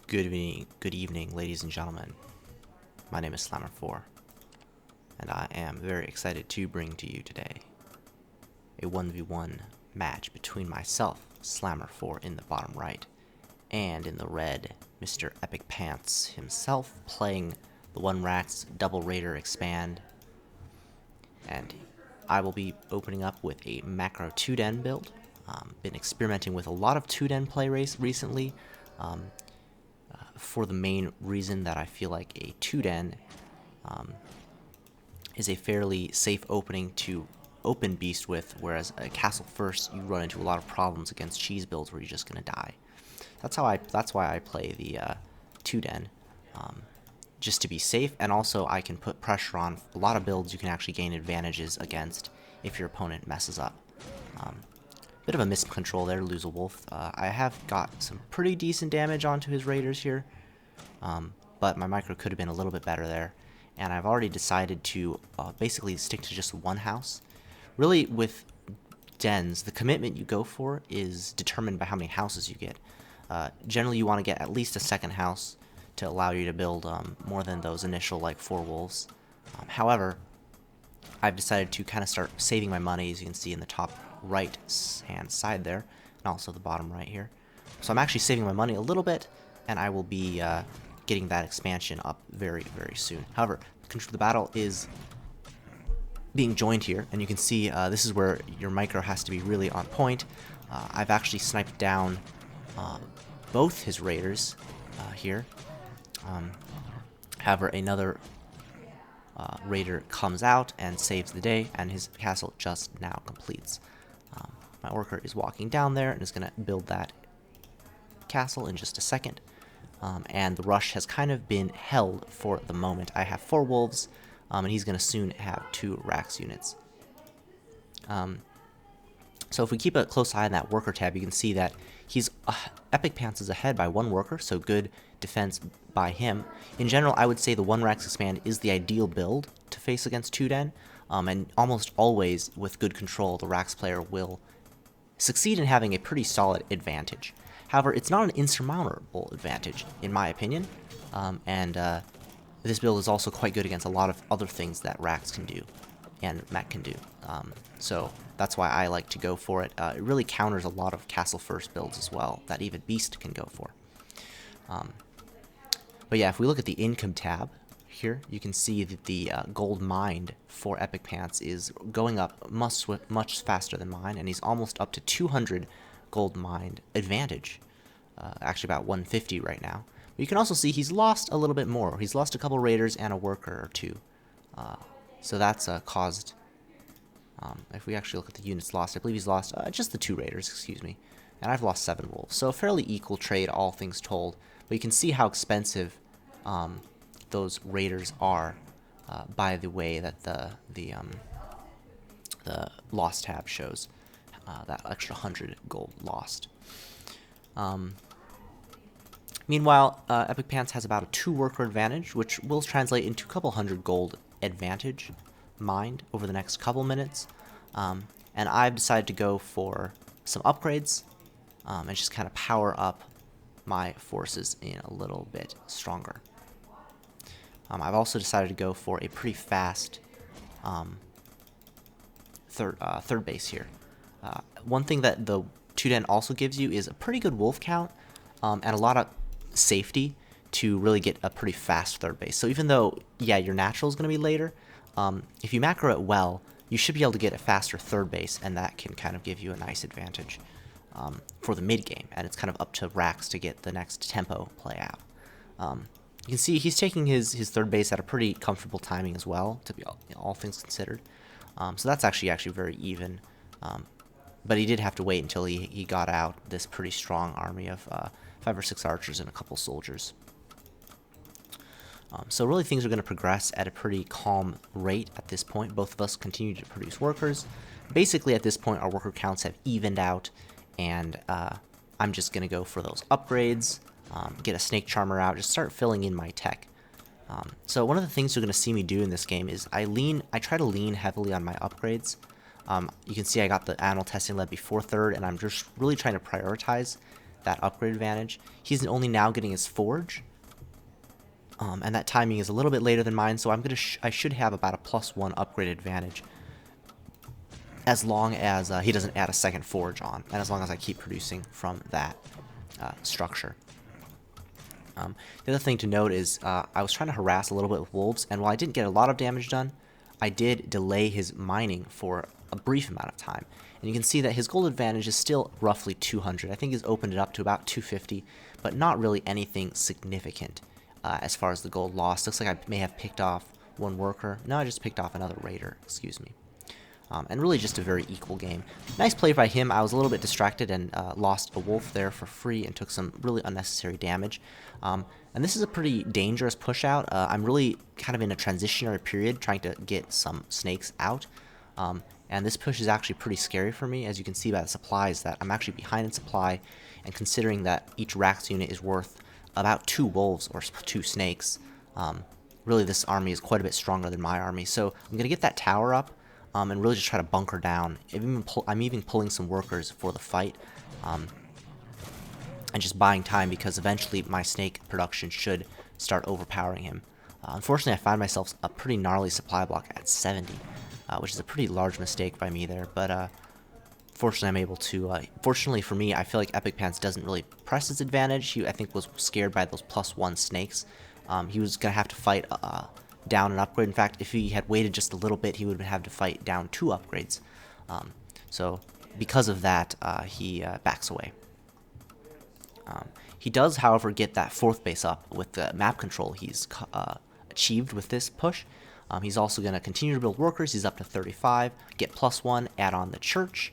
Good evening, ladies and gentlemen. My name is SlammerIV, and I am very excited to bring to you today a 1v1 match between myself, SlammerIV in the bottom right, and in the red, Mr. EpicPants himself, playing the One Racks Double Raider Expand. And I will be opening up with a macro 2den build. Been experimenting with a lot of 2den play recently. For the main reason that I feel like a 2den is a fairly safe opening to open beast with, whereas a castle first you run into a lot of problems against cheese builds where you're just gonna die. That's why I play the 2den, just to be safe, and also I can put pressure on a lot of builds you can actually gain advantages against if your opponent messes up. Bit of a miscontrol there, lose a wolf. I have got some pretty decent damage onto his raiders here, but my micro could have been a little bit better there. And I've already decided to basically stick to just one house. Really, with dens, the commitment you go for is determined by how many houses you get. Generally, you want to get at least a second house to allow you to build more than those initial, like, 4 wolves. However, I've decided to kind of start saving my money, as you can see in the top right hand side there, and also the bottom right here. So I'm actually saving my money a little bit, and I will be getting that expansion up very, very soon. However, the battle is being joined here, and you can see this is where your micro has to be really on point. I've actually sniped down both his raiders here. However, another raider comes out and saves the day, and his castle just now completes. My worker is walking down there and is going to build that castle in just a second. And the rush has kind of been held for the moment. I have 4 wolves, and he's going to soon have 2 Rax units. So if we keep a close eye on that worker tab, you can see that EpicPants is ahead by 1 worker, so good defense by him. In general, I would say the 1 Rax Expand is the ideal build to face against 2den, and almost always with good control, the Rax player will succeed in having a pretty solid advantage. However, it's not an insurmountable advantage, in my opinion, and this build is also quite good against a lot of other things that Rax can do and Mech can do. So that's why I like to go for it. It really counters a lot of castle first builds as well that even Beast can go for. But yeah, if we look at the income tab here, you can see that the gold mined for EpicPants is going up much faster than mine, and he's almost up to 200 gold mined advantage. Actually about 150 right now. But you can also see he's lost a little bit more. He's lost a couple raiders and a worker or 2. So that's caused, if we actually look at the units lost, I believe he's lost just the 2 raiders, excuse me. And I've lost 7 wolves. So a fairly equal trade, all things told. But you can see how expensive those raiders are by the way that the lost tab shows. That extra 100 gold lost. Meanwhile, EpicPants has about a 2 worker advantage, which will translate into a couple hundred gold advantage mined over the next couple minutes. And I've decided to go for some upgrades and just kind of power up my forces in a little bit stronger. I've also decided to go for a pretty fast third base here. One thing that the 2den also gives you is a pretty good wolf count and a lot of safety to really get a pretty fast third base. So even though, yeah, your natural is going to be later, if you macro it well, you should be able to get a faster third base, and that can kind of give you a nice advantage for the mid game. And it's kind of up to Rax to get the next tempo play out. You can see he's taking his third base at a pretty comfortable timing as well, to be all things considered. So that's actually very even. But he did have to wait until he got out this pretty strong army of 5 or 6 archers and a couple soldiers. So really things are going to progress at a pretty calm rate at this point. Both of us continue to produce workers. Basically at this point our worker counts have evened out, and I'm just going to go for those upgrades, get a snake charmer out, just start filling in my tech. So one of the things you're going to see me do in this game is I try to lean heavily on my upgrades. You can see I got the animal testing lab before 3rd, and I'm just really trying to prioritize that upgrade advantage. He's only now getting his forge, and that timing is a little bit later than mine, so I should have about a +1 upgrade advantage, as long as he doesn't add a second forge on, and as long as I keep producing from that structure. The other thing to note is I was trying to harass a little bit with wolves, and while I didn't get a lot of damage done, I did delay his mining for a brief amount of time. And you can see that his gold advantage is still roughly 200. I think he's opened it up to about 250, but not really anything significant as far as the gold loss. Looks like I may have picked off one worker. No, I just picked off another raider, excuse me. And really just a very equal game. Nice play by him. I was a little bit distracted and lost a wolf there for free and took some really unnecessary damage. And this is a pretty dangerous push out. I'm really kind of in a transitionary period trying to get some snakes out. And this push is actually pretty scary for me, as you can see by the supplies that I'm actually behind in supply, and considering that each Rax unit is worth about 2 wolves or 2 snakes, really this army is quite a bit stronger than my army. So I'm going to get that tower up and really just try to bunker down. I'm even pulling some workers for the fight, and just buying time because eventually my snake production should start overpowering him. Unfortunately, I find myself a pretty gnarly supply block at 70. Which is a pretty large mistake by me there, but fortunately I'm able to, fortunately for me, I feel like EpicPants doesn't really press his advantage. He, I think, was scared by those +1 snakes. He was going to have to fight down an upgrade. In fact, if he had waited just a little bit, he would have to fight down 2 upgrades. So because of that, he backs away. He does, however, get that 4th base up with the map control he's achieved with this push. He's also going to continue to build workers. He's up to 35, get +1, add on the church.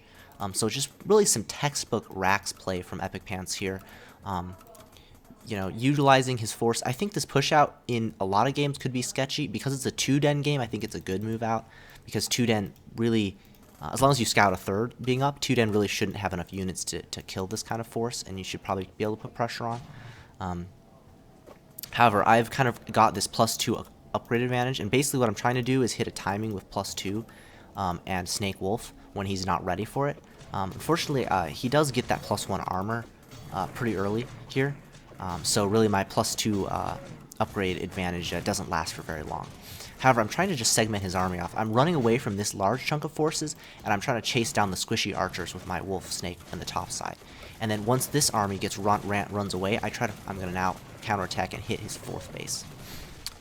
So just really some textbook Rax play from EpicPants here. You know, utilizing his force. I think this push out in a lot of games could be sketchy. Because it's a 2-den game, I think it's a good move out. Because 2-den really, as long as you scout a 3rd being up, 2-den really shouldn't have enough units to kill this kind of force, and you should probably be able to put pressure on. However, I've kind of got this +2 upgrade advantage, and basically what I'm trying to do is hit a timing with +2 and Snake Wolf when he's not ready for it. Unfortunately, he does get that +1 armor pretty early here, so really my +2 upgrade advantage doesn't last for very long. However, I'm trying to just segment his army off. I'm running away from this large chunk of forces, and I'm trying to chase down the squishy archers with my wolf snake on the top side. And then once this army gets runs away, I'm going to now counterattack and hit his 4th base.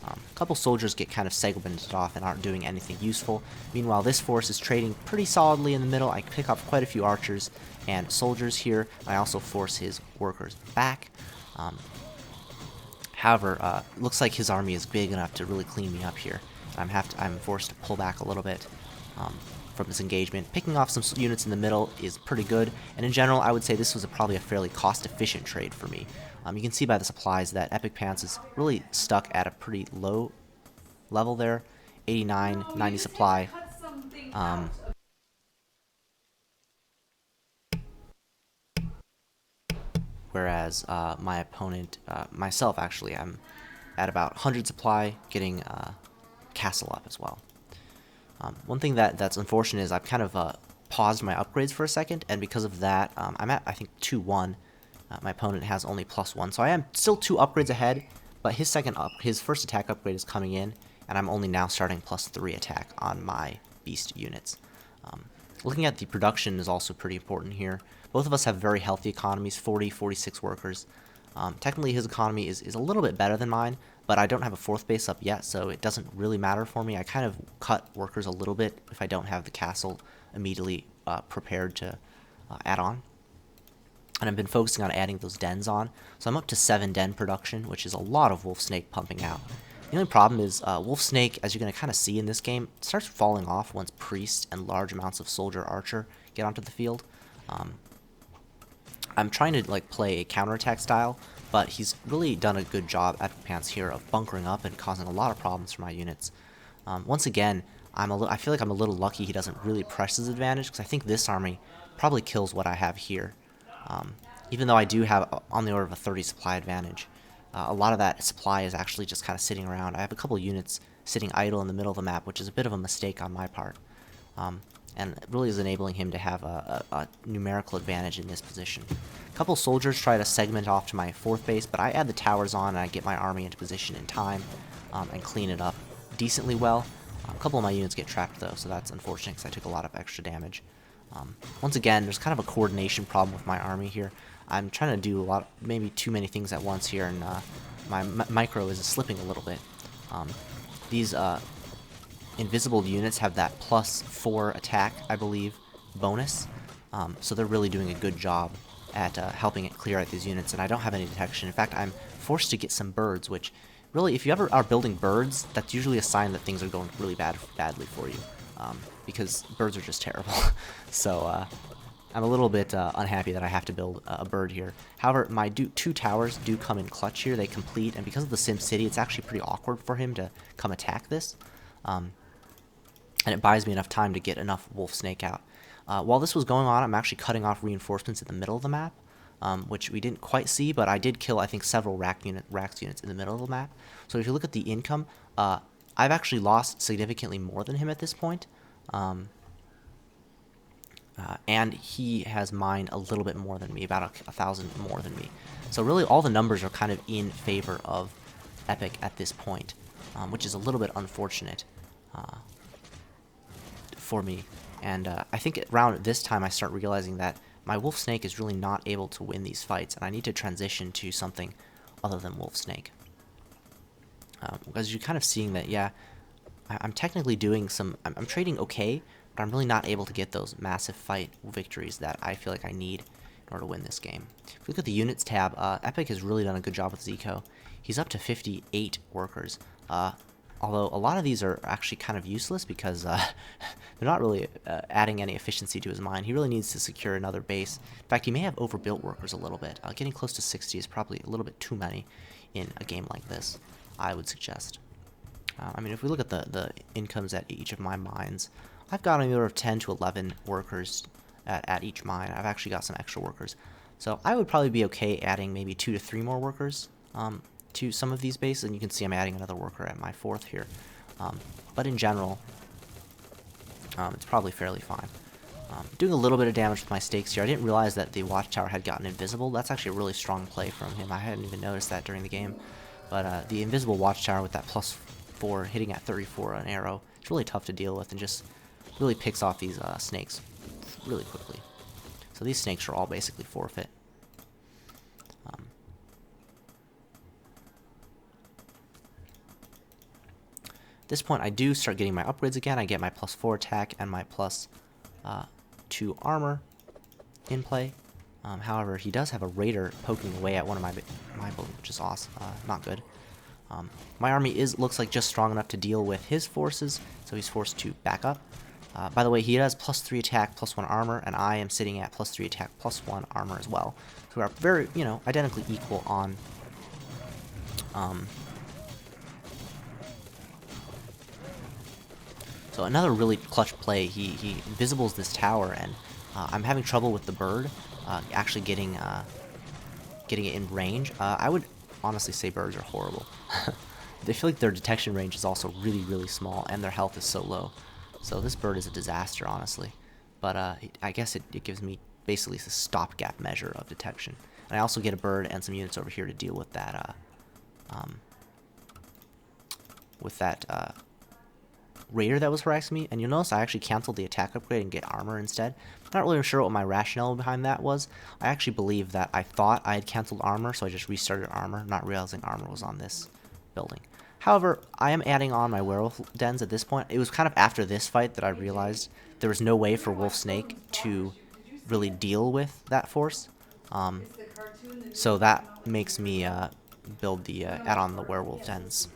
A couple soldiers get kind of segmented off and aren't doing anything useful. Meanwhile, this force is trading pretty solidly in the middle. I pick up quite a few archers and soldiers here. I also force his workers back. However, looks like his army is big enough to really clean me up here. I'm forced to pull back a little bit from this engagement. Picking off some units in the middle is pretty good, and in general, I would say this was probably a fairly cost-efficient trade for me. You can see by the supplies that EpicPants is really stuck at a pretty low level there, 89, 90 supply. Whereas my opponent, myself actually, I'm at about 100 supply, getting castle up as well. One thing that's unfortunate is I've kind of paused my upgrades for a second, and because of that, I'm at, I think, 2-1. My opponent has only +1, so I am still 2 upgrades ahead, but his first attack upgrade is coming in, and I'm only now starting +3 attack on my beast units. Looking at the production is also pretty important here. Both of us have very healthy economies, 40, 46 workers. Technically his economy is a little bit better than mine, but I don't have a 4th base up yet, so it doesn't really matter for me. I kind of cut workers a little bit if I don't have the castle immediately prepared to add on. And I've been focusing on adding those dens on, so I'm up to 7 den production, which is a lot of wolf snake pumping out. The only problem is wolf snake, as you're going to kind of see in this game, starts falling off once priest and large amounts of soldier archer get onto the field. I'm trying to play a counterattack style, but he's really done a good job at EpicPants here of bunkering up and causing a lot of problems for my units. Once again, I feel like I'm a little lucky he doesn't really press his advantage, because I think this army probably kills what I have here. Even though I do have on the order of a 30 supply advantage, a lot of that supply is actually just kind of sitting around. I have a couple units sitting idle in the middle of the map, which is a bit of a mistake on my part. and it really is enabling him to have a numerical advantage in this position. A couple soldiers try to segment off to my 4th base, but I add the towers on and I get my army into position in time and clean it up decently well. A couple of my units get trapped though, so that's unfortunate because I took a lot of extra damage. Once again, there's kind of a coordination problem with my army here. I'm trying to do maybe too many things at once here, and my micro is slipping a little bit. These invisible units have that +4 attack, I believe, bonus, so they're really doing a good job at helping it clear out these units, and I don't have any detection. In fact, I'm forced to get some birds, which really, if you ever are building birds, that's usually a sign that things are going really badly for you, because birds are just terrible. So I'm a little bit unhappy that I have to build a bird here. However, my 2 towers do come in clutch here. They complete, and because of the Sim City, it's actually pretty awkward for him to come attack this. And it buys me enough time to get enough Wolf Snake out. While this was going on, I'm actually cutting off reinforcements in the middle of the map, which we didn't quite see, but I did kill, I think, several Rax units in the middle of the map. So if you look at the income, I've actually lost significantly more than him at this point. And he has mined a little bit more than me, about 1,000 more than me. So really all the numbers are kind of in favor of Epic at this point, which is a little bit unfortunate for me. And I think around this time I start realizing that my Wolf Snake is really not able to win these fights, and I need to transition to something other than Wolf Snake. Because you're kind of seeing that, yeah, I'm technically doing I'm trading okay, but I'm really not able to get those massive fight victories that I feel like I need in order to win this game. If we look at the units tab, Epic has really done a good job with Zico. He's up to 58 workers, although a lot of these are actually kind of useless because they're not really adding any efficiency to his mine. He really needs to secure another base. In fact, he may have overbuilt workers a little bit. Getting close to 60 is probably a little bit too many in a game like this, I would suggest. I mean, if we look at the incomes at each of my mines, I've got anywhere of 10 to 11 workers at each mine. I've actually got some extra workers. So I would probably be okay adding maybe 2 to 3 more workers to some of these bases. And you can see I'm adding another worker at my 4th here. But in general, it's probably fairly fine. Doing a little bit of damage with my stakes here. I didn't realize that the watchtower had gotten invisible. That's actually a really strong play from him. I hadn't even noticed that during the game. But the invisible watchtower with that +4 hitting at 34 an arrow, it's really tough to deal with and just really picks off these snakes really quickly. So these snakes are all basically forfeit. At this point, I do start getting my upgrades again. I get my +4 attack and my +2 armor in play. However, he does have a raider poking away at one of my buildings, which is awesome. Not good. My army looks like just strong enough to deal with his forces, so he's forced to back up. By the way, he has +3 attack, +1 armor, and I am sitting at +3 attack, +1 armor as well. So we are very, identically equal on so another really clutch play, he invisibles this tower, and I'm having trouble with the bird actually getting it in range. I would honestly say birds are horrible. They feel like their detection range is also really, really small, and their health is so low. So this bird is a disaster, honestly. But I guess it gives me basically a stopgap measure of detection. And I also get a bird and some units over here to deal with that raider that was harassing me. And you'll notice I actually canceled the attack upgrade and get armor instead. I'm not really sure what my rationale behind that was. I actually believe that I thought I had canceled armor, so I just restarted armor, not realizing armor was on this building. However, I am adding on my werewolf dens at this point. It was kind of after this fight that I realized there was no way for Wolf Snake to really deal with that force. So that makes me build the add on the werewolf dens.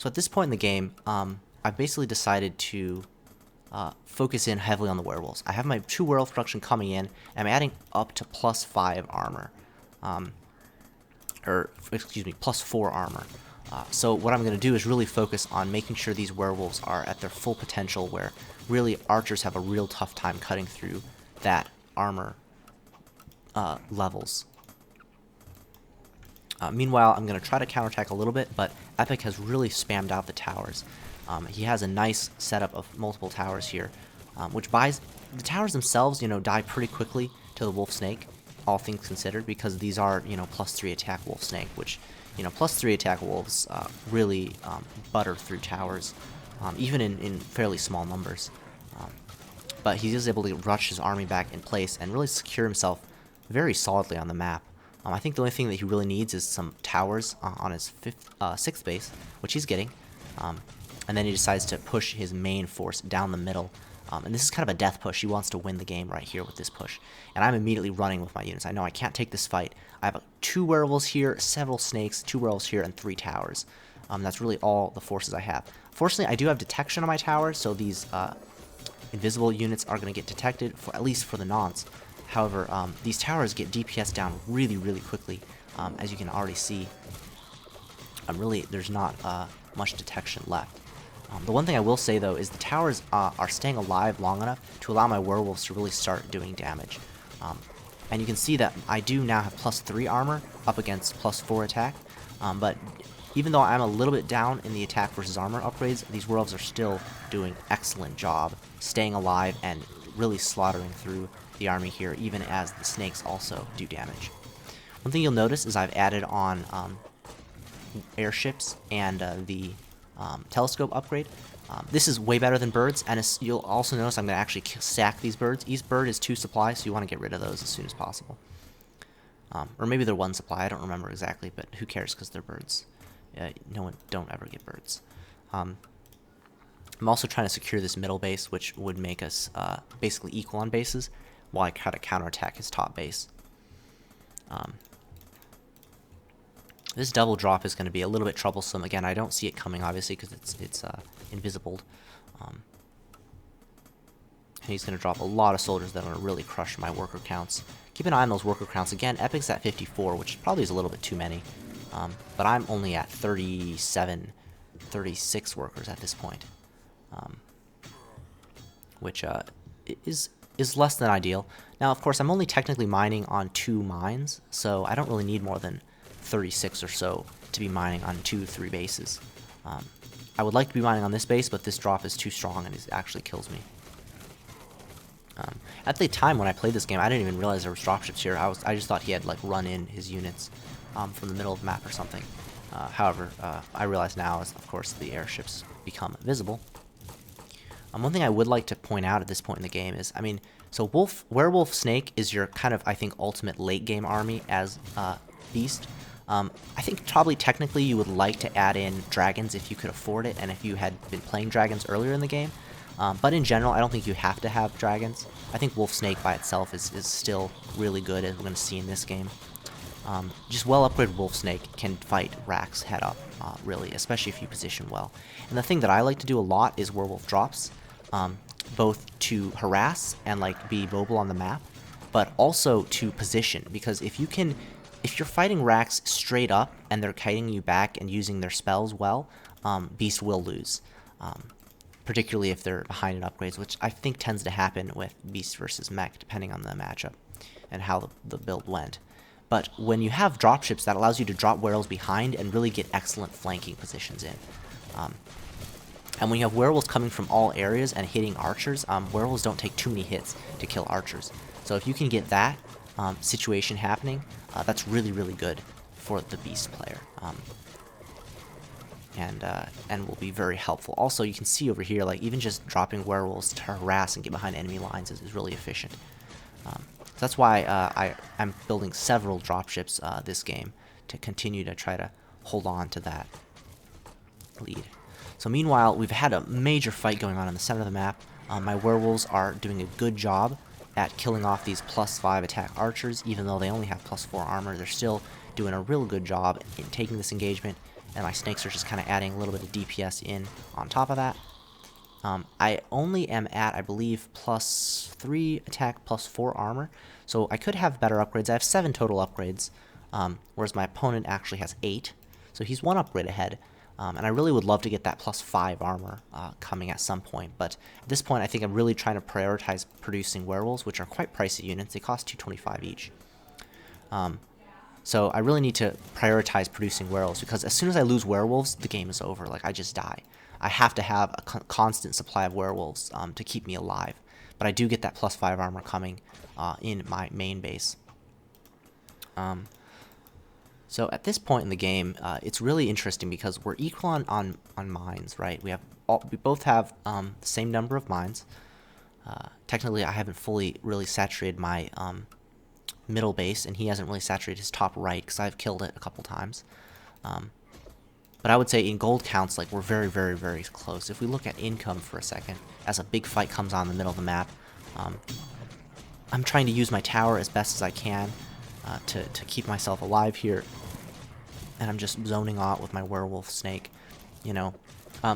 So at this point in the game, I've basically decided to focus in heavily on the werewolves. I have my 2 werewolf production coming in, and I'm adding up to +5 armor. Or, excuse me, +4 armor. So what I'm going to do is really focus on making sure these werewolves are at their full potential, where really archers have a real tough time cutting through that armor levels. Meanwhile, I'm going to try to counterattack a little bit, but Epic has really spammed out the towers. He has a nice setup of multiple towers here, which buys... The towers themselves, you know, die pretty quickly to the wolf snake, all things considered, because these are, you know, +3 attack wolf snake, which, you know, +3 attack wolves really butter through towers, even in fairly small numbers. But he is able to rush his army back in place and really secure himself very solidly on the map. I think the only thing that he really needs is some towers on his 6th base, which he's getting. And then he decides to push his main force down the middle. And this is kind of a death push. He wants to win the game right here with this push. And I'm immediately running with my units. I know I can't take this fight. I have 2 werewolves here, several snakes, 2 werewolves here, and 3 towers. That's really all the forces I have. Fortunately, I do have detection on my towers, so these invisible units are going to get detected, for at least for the nonce. However, these towers get DPS down really, really quickly, as you can already see. Really, there's not much detection left. The one thing I will say, though, is the towers are staying alive long enough to allow my werewolves to really start doing damage. And you can see that I do now have +3 armor up against +4 attack, but even though I'm a little bit down in the attack versus armor upgrades, these werewolves are still doing an excellent job staying alive and really slaughtering through the army here, even as the snakes also do damage. One thing you'll notice is I've added on airships and the telescope upgrade. This is way better than birds, and you'll also notice I'm going to actually stack these birds. Each bird is 2 supply, so you want to get rid of those as soon as possible. Or maybe they're 1 supply, I don't remember exactly, but who cares because they're birds. Don't ever get birds. I'm also trying to secure this middle base, which would make us basically equal on bases, while I try to counterattack his top base. This double drop is going to be a little bit troublesome. Again, I don't see it coming, obviously, because it's invisible. And he's going to drop a lot of soldiers that are going to really crush my worker counts. Keep an eye on those worker counts. Again, Epic's at 54, which probably is a little bit too many. But I'm only at 37, 36 workers at this point. Which is less than ideal. Now, of course, I'm only technically mining on 2 mines, so I don't really need more than 36 or so to be mining on 2-3 bases. I would like to be mining on this base, but this drop is too strong and it actually kills me. At the time when I played this game, I didn't even realize there was dropships here. I just thought he had like run in his units from the middle of the map or something. However, I realize now, as of course the airships become visible. One thing I would like to point out at this point in the game is, I mean, so werewolf snake is your kind of, I think, ultimate late game army as beast. I think probably technically you would like to add in dragons if you could afford it, and if you had been playing dragons earlier in the game. But in general, I don't think you have to have dragons. I think wolf snake by itself is still really good, as we're going to see in this game. Just well-upgraded wolf snake can fight Rax head up, really, especially if you position well. And the thing that I like to do a lot is werewolf drops, both to harass and like be mobile on the map, but also to position, because if you're fighting Rax straight up and they're kiting you back and using their spells well, Beast will lose. Particularly if they're behind in upgrades, which I think tends to happen with Beast versus Mech, depending on the matchup and how the build went. But when you have dropships, that allows you to drop werewolves behind and really get excellent flanking positions in. And when you have werewolves coming from all areas and hitting archers, werewolves don't take too many hits to kill archers. So if you can get that situation happening, that's really, really good for the Beast player. And will be very helpful. Also, you can see over here, like, even just dropping werewolves to harass and get behind enemy lines is really efficient. So that's why I'm building several dropships this game, to continue to try to hold on to that lead. So meanwhile, we've had a major fight going on in the center of the map. My werewolves are doing a good job at killing off these +5 attack archers. Even though they only have +4 armor, they're still doing a real good job in taking this engagement and my snakes are just kind of adding a little bit of DPS in on top of that. I only am at, I believe, +3 attack, +4 armor, so I could have better upgrades. I have 7 total upgrades, whereas my opponent actually has 8, so he's 1 upgrade ahead. And I really would love to get that +5 armor coming at some point, but at this point I think I'm really trying to prioritize producing werewolves, which are quite pricey units. They cost $225 each. So I really need to prioritize producing werewolves, because as soon as I lose werewolves, the game is over. Like, I just die. I have to have a constant supply of werewolves to keep me alive. But I do get that +5 armor coming in my main base. So at this point in the game, it's really interesting because we're equal on mines, right? We both have the same number of mines. Technically, I haven't fully really saturated my middle base, and he hasn't really saturated his top right because I've killed it a couple times. But I would say in gold counts, like, we're very, very, very close. If we look at income for a second, as a big fight comes on in the middle of the map, I'm trying to use my tower as best as I can to keep myself alive here, and I'm just zoning out with my werewolf snake. You know,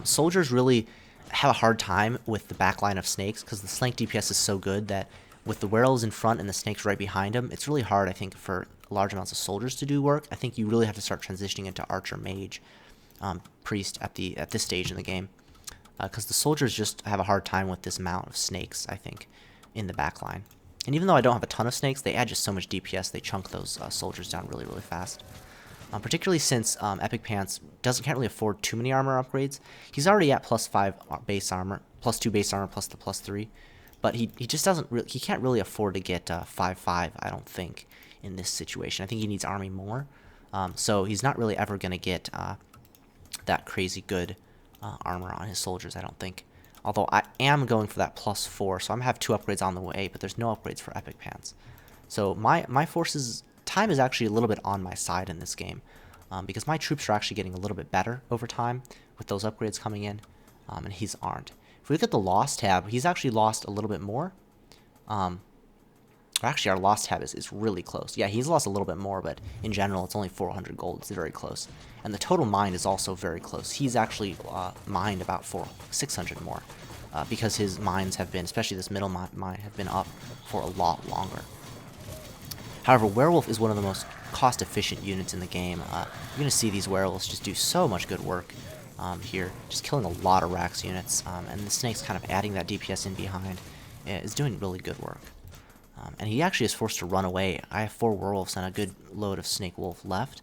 soldiers really have a hard time with the backline of snakes because the snake DPS is so good that with the werewolves in front and the snakes right behind them, it's really hard, I think, for large amounts of soldiers to do work. I think you really have to start transitioning into archer, mage, priest at this stage in the game, because the soldiers just have a hard time with this amount of snakes, I think, in the backline. And even though I don't have a ton of snakes, they add just so much DPS, they chunk those soldiers down really, really fast. Particularly since EpicPants can't really afford too many armor upgrades. He's already at +5 base armor, +2 base armor, plus the +3. But he just doesn't really, he can't really afford to get 5/5, I don't think, in this situation. I think he needs army more. So he's not really ever going to get that crazy good armor on his soldiers, I don't think. Although I am going for that +4, so I'm going to have 2 upgrades on the way, but there's no upgrades for EpicPants. So my forces time is actually a little bit on my side in this game, because my troops are actually getting a little bit better over time with those upgrades coming in, and his aren't. If we look at the loss tab, he's actually lost a little bit more. Actually, our loss tab is really close. Yeah, he's lost a little bit more, but in general, it's only 400 gold. It's very close. And the total mine is also very close. He's actually mined about 600 more, because his mines have been, especially this middle mine, have been up for a lot longer. However, werewolf is one of the most cost-efficient units in the game. You're going to see these werewolves just do so much good work here, just killing a lot of Rax units, and the snake's kind of adding that DPS in behind. Is doing really good work. And he actually is forced to run away. I have 4 werewolves and a good load of snake wolf left,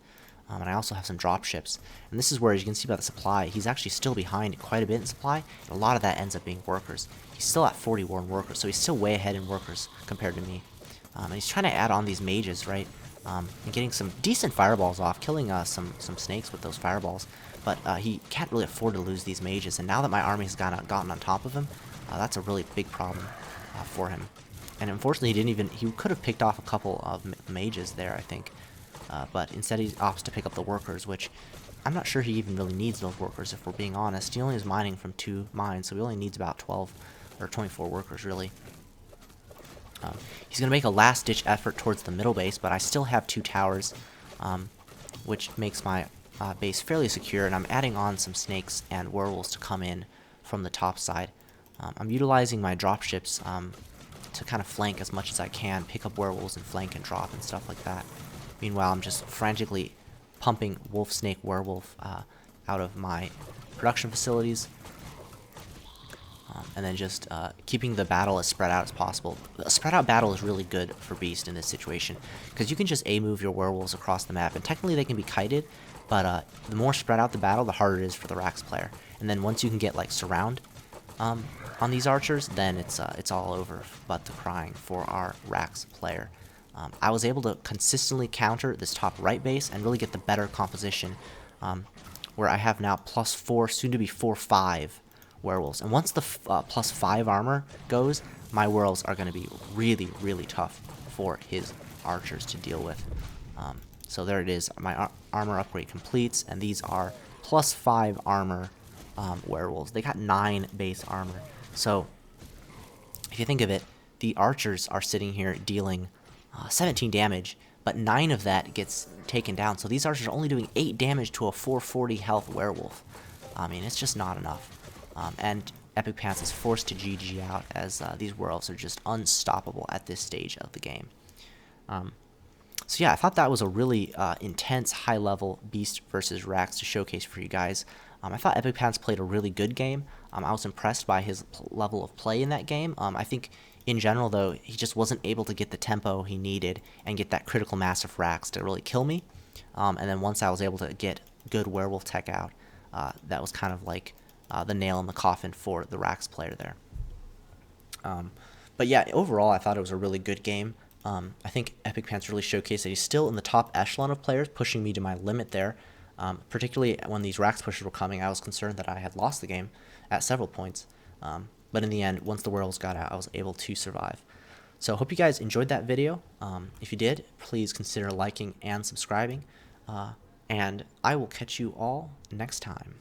and I also have some drop ships. And this is where, as you can see by the supply, he's actually still behind quite a bit in supply, and a lot of that ends up being workers. He's still at 41 workers, so he's still way ahead in workers compared to me. And he's trying to add on these mages, right? And getting some decent fireballs off, killing some snakes with those fireballs. But he can't really afford to lose these mages. And now that my army has gotten on top of him, that's a really big problem for him. And unfortunately, he could have picked off a couple of mages there, I think. But instead he opts to pick up the workers, which I'm not sure he even really needs those workers, if we're being honest. He only is mining from 2 mines, so he only needs about 12 or 24 workers, really. He's going to make a last-ditch effort towards the middle base, but I still have 2 towers, which makes my base fairly secure, and I'm adding on some snakes and werewolves to come in from the top side. I'm utilizing my dropships to kind of flank as much as I can, pick up werewolves and flank and drop and stuff like that. Meanwhile, I'm just frantically pumping wolf, snake, werewolf out of my production facilities. And then just keeping the battle as spread out as possible. A spread out battle is really good for Beast in this situation, because you can just A-move your werewolves across the map, and technically they can be kited, but the more spread out the battle, the harder it is for the Rax player. And then once you can get like surround on these archers, then it's all over but the crying for our Rax player. I was able to consistently counter this top right base and really get the better composition, where I have now +4, soon to be 4/5 werewolves. And once the +5 armor goes, my werewolves are going to be really, really tough for his archers to deal with. So there it is. My armor upgrade completes, and these are +5 armor werewolves. They got 9 base armor. So if you think of it, the archers are sitting here dealing 17 damage, but 9 of that gets taken down. So these archers are only doing 8 damage to a 440 health werewolf. I mean, it's just not enough. And EpicPants is forced to GG out, as these werewolves are just unstoppable at this stage of the game. So yeah, I thought that was a really intense, high-level Beast versus Rax to showcase for you guys. I thought EpicPants played a really good game. I was impressed by his level of play in that game. I think in general, though, he just wasn't able to get the tempo he needed and get that critical mass of Rax to really kill me. And then once I was able to get good werewolf tech out, that was kind of like the nail in the coffin for the Rax player there. But yeah, overall, I thought it was a really good game. I think EpicPants really showcased that he's still in the top echelon of players, pushing me to my limit there. Particularly when these Rax pushers were coming, I was concerned that I had lost the game at several points. But in the end, once the werewolves got out, I was able to survive. So I hope you guys enjoyed that video. If you did, please consider liking and subscribing. And I will catch you all next time.